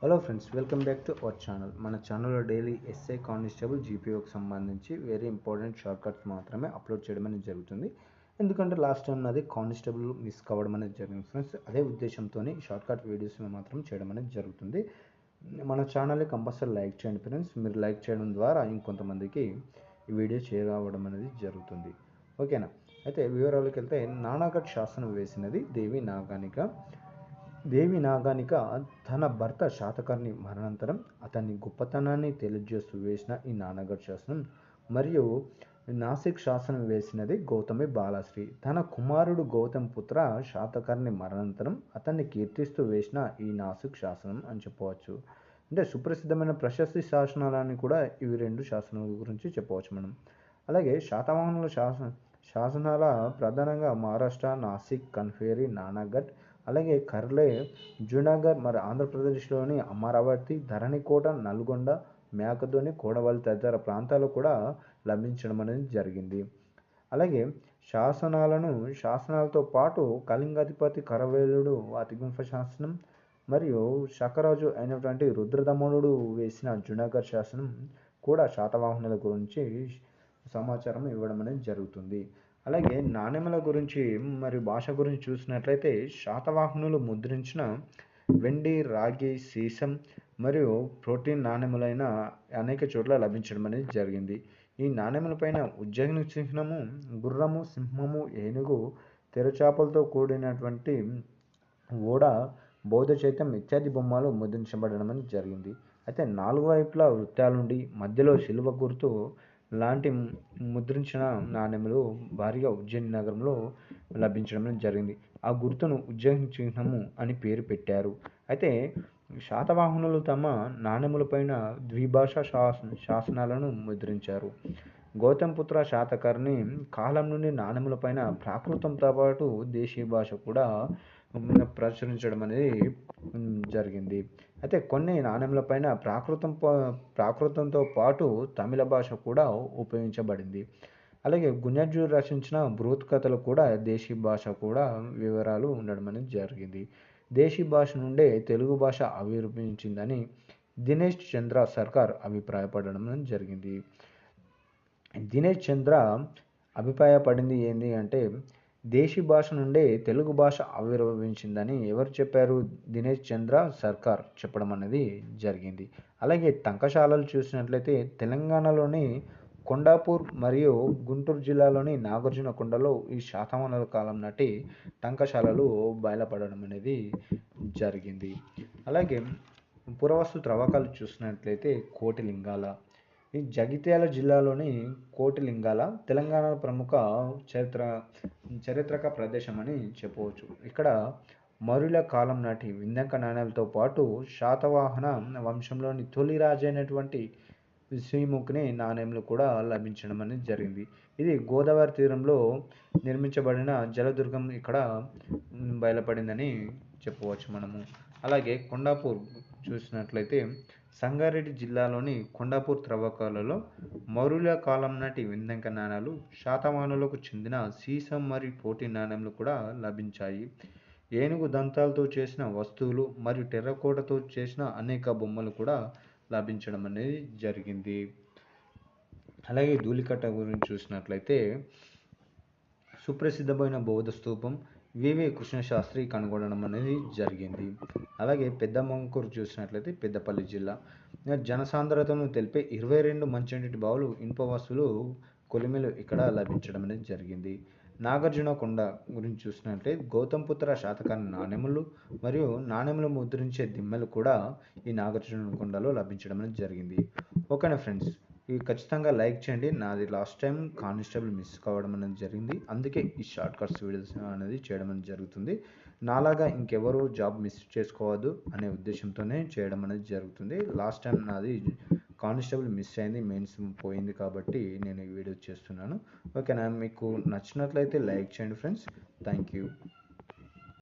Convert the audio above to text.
Hello friends, welcome back to our channel. మన ఛానల్లో daily SI constable జీపీఓకి సంబంధించి very important short cuts మాత్రమే upload చేయడం అనేది జరుగుతుంది. ఎందుకంటే లాస్ట్ టైం నాది కానిస్టేబుల్ మిస్ కావడం అనేది జరిగింది ఫ్రెండ్స్. అదే ఉద్దేశంతో షార్ట్ కట్ వీడియోస్ మాత్రం చేయడం అనేది జరుగుతుంది. మన ఛానల్ని కంపల్సరీ లైక్ చేయండి ఫ్రెండ్స్. మీరు లైక్ చేయడం ద్వారా ఇంకొంతమందికి ఈ వీడియో చేరవడం అనేది జరుగుతుంది. ఓకేనా? అయితే వివరాలకు వెళ్తే, నానాగఢ్ శాసనం వేసినది దేవి నాగానిక. దేవి నాగానిక తన భర్త శాతకర్ణి మరణానంతరం అతని గొప్పతనాన్ని తెలియజేస్తూ వేసిన ఈ నానాగఢ్ శాసనం, మరియు నాసిక్ శాసనం వేసినది గౌతమి బాలశ్రీ. తన కుమారుడు గౌతమ్ పుత్ర శాతకర్ణి మరణానంతరం అతన్ని కీర్తిస్తూ వేసిన ఈ నాసిక్ శాసనం అని చెప్పవచ్చు. అంటే సుప్రసిద్ధమైన ప్రశస్తి శాసనాలని కూడా ఇవి రెండు శాసనాల గురించి చెప్పవచ్చు మనం. అలాగే శాతవాహనుల శాసనాల ప్రధానంగా మహారాష్ట్ర, నాసిక్, కన్ఫేరి, నానాగఢ్, అలాగే కర్లే, జూనాగఢ్, మరి ఆంధ్రప్రదేశ్లోని అమరావతి, ధరణికోట, నల్గొండ, మేకధోని, కోడవల్లి తదితర ప్రాంతాలు కూడా లభించడం అనేది జరిగింది. అలాగే శాసనాలతో పాటు కళింగాధిపతి కరవేలుడు అతిగుంఫ శాసనం మరియు శకరాజు అయినటువంటి రుద్రదమనుడు వేసిన జూనాగఢ్ శాసనం కూడా శాతవాహనుల గురించి సమాచారం ఇవ్వడం అనేది జరుగుతుంది. అలాగే నాణెముల గురించి మరియు భాష గురించి చూసినట్లయితే, శాతవాహనులు ముద్రించిన వెండి, రాగి, సీసం మరియు ప్రోటీన్ నాణెములైన అనేక చోట్ల లభించడం అనేది జరిగింది. ఈ నాణెములపైన ఉజ్జయిని చిహ్నము, గుర్రము, సింహము, ఏనుగు, తెరచాపలతో కూడినటువంటి ఓడ, బౌద్ధ చైత్యం ఇత్యాది బొమ్మలు ముద్రించబడడం అనేది జరిగింది. అయితే నాలుగు వైపులా వృత్తాలుండి మధ్యలో శిలువ గుర్తు లాంటి ముద్రించిన నాణెములు భారీగా ఉజ్జయిని నగరంలో లభించడం జరిగింది. ఆ గుర్తును ఉజ్జయిని చిహ్నము అని పేరు పెట్టారు. అయితే శాతవాహనులు తమ నాణెములపైన ద్విభాషా శాసనాలను ముద్రించారు. గౌతమిపుత్ర శాతకర్ణి కాలం నుండి నాణెములపైన ప్రాకృతంతో పాటు దేశీయ భాష కూడా ప్రచురించడం అనేది జరిగింది. అయితే కొన్ని నాణెములపైన ప్రాకృతంతో పాటు తమిళ భాష కూడా ఉపయోగించబడింది. అలాగే గుణజ్జు రచించిన బృహత్ కథలు కూడా దేశీ భాష కూడా వివరాలు ఉండడం అనేది జరిగింది. దేశీ భాష నుండే తెలుగు భాష ఆవిర్భవించిందని దినేష్ చంద్ర సర్కార్ అభిప్రాయపడడం జరిగింది. దినేష్ చంద్ర అభిప్రాయపడింది ఏంటి అంటే, దేశీ భాష నుండే తెలుగు భాష ఆవిర్భవించిందని ఎవరు చెప్పారు? దినేష్ చంద్ర సర్కార్ చెప్పడం అనేది జరిగింది. అలాగే టంకశాలలు చూసినట్లయితే, తెలంగాణలోని కొండాపూర్ మరియు గుంటూరు జిల్లాలోని నాగార్జునకొండలో ఈ శాతవాహనుల కాలం నాటి టంకశాలలు బయలుపడడం అనేది జరిగింది. అలాగే పురావస్తు త్రవ్వకాలు చూసినట్లయితే, కోటిలింగాల, ఈ జగిత్యాల జిల్లాలోని కోటిలింగాల తెలంగాణ ప్రముఖ చారిత్రక ప్రదేశం అని చెప్పవచ్చు. ఇక్కడ మౌర్యుల కాలం నాటి విందంక నాణేలతో పాటు శాతవాహన వంశంలోని తొలి రాజైనటువంటి శ్రీముఖిని నాణేలు కూడా లభించడం అనేది జరిగింది. ఇది గోదావరి తీరంలో నిర్మించబడిన జలదుర్గం ఇక్కడ బయలుపడిందని చెప్పవచ్చు మనము. అలాగే కొండాపూర్ చూసినట్లయితే, సంగారెడ్డి జిల్లాలోని కొండాపూర్ త్రవ్వకాలలో మౌర్యుల కాలం నాటి విందంక నాణాలు, శాతవాహనులకు చెందిన సీసం మరియు ప్రోటీన్ నాణేలు కూడా లభించాయి. ఏనుగు దంతాలతో చేసిన వస్తువులు మరియు టెర్రకోటతో చేసిన అనేక బొమ్మలు కూడా లభించడం అనేది జరిగింది. అలాగే ధూళికట్ట గురించి చూసినట్లయితే, సుప్రసిద్ధమైన బౌద్ధ స్తూపం వివి కృష్ణశాస్త్రి కనుగొనడం అనేది జరిగింది. అలాగే పెద్ద మంకూరు చూసినట్లయితే, పెద్దపల్లి జిల్లా జనసాంద్రతను తెలిపే 22 మంచినీటి బావులు, ఇనుప వస్తువులు, కొలిమిలు ఇక్కడ లభించడం అనేది జరిగింది. నాగార్జునకొండ గురించి చూసినట్లయితే, గౌతమిపుత్ర శాతకర్ణి నాణెములు మరియు నాణెములు ముద్రించే దిమ్మెలు కూడా ఈ నాగార్జునకొండలో లభించడం అనేది జరిగింది. ఓకేనా ఫ్రెండ్స్, ఇవి ఖచ్చితంగా లైక్ చేయండి. నాది లాస్ట్ టైం కానిస్టేబుల్ మిస్ కావడం అనేది జరిగింది, అందుకే ఈ షార్ట్ కట్స్ వీడియోస్ అనేది చేయడం అనేది జరుగుతుంది. నాలాగా ఇంకెవరు జాబ్ మిస్ చేసుకోవద్దు అనే ఉద్దేశంతోనే చేయడం అనేది జరుగుతుంది. లాస్ట్ టైం నాది కానిస్టేబుల్ మిస్ అయింది, మెయిన్స్ పోయింది కాబట్టి నేను ఈ వీడియో చేస్తున్నాను. ఓకేనా? మీకు నచ్చినట్లయితే లైక్ చేయండి ఫ్రెండ్స్. Thank you.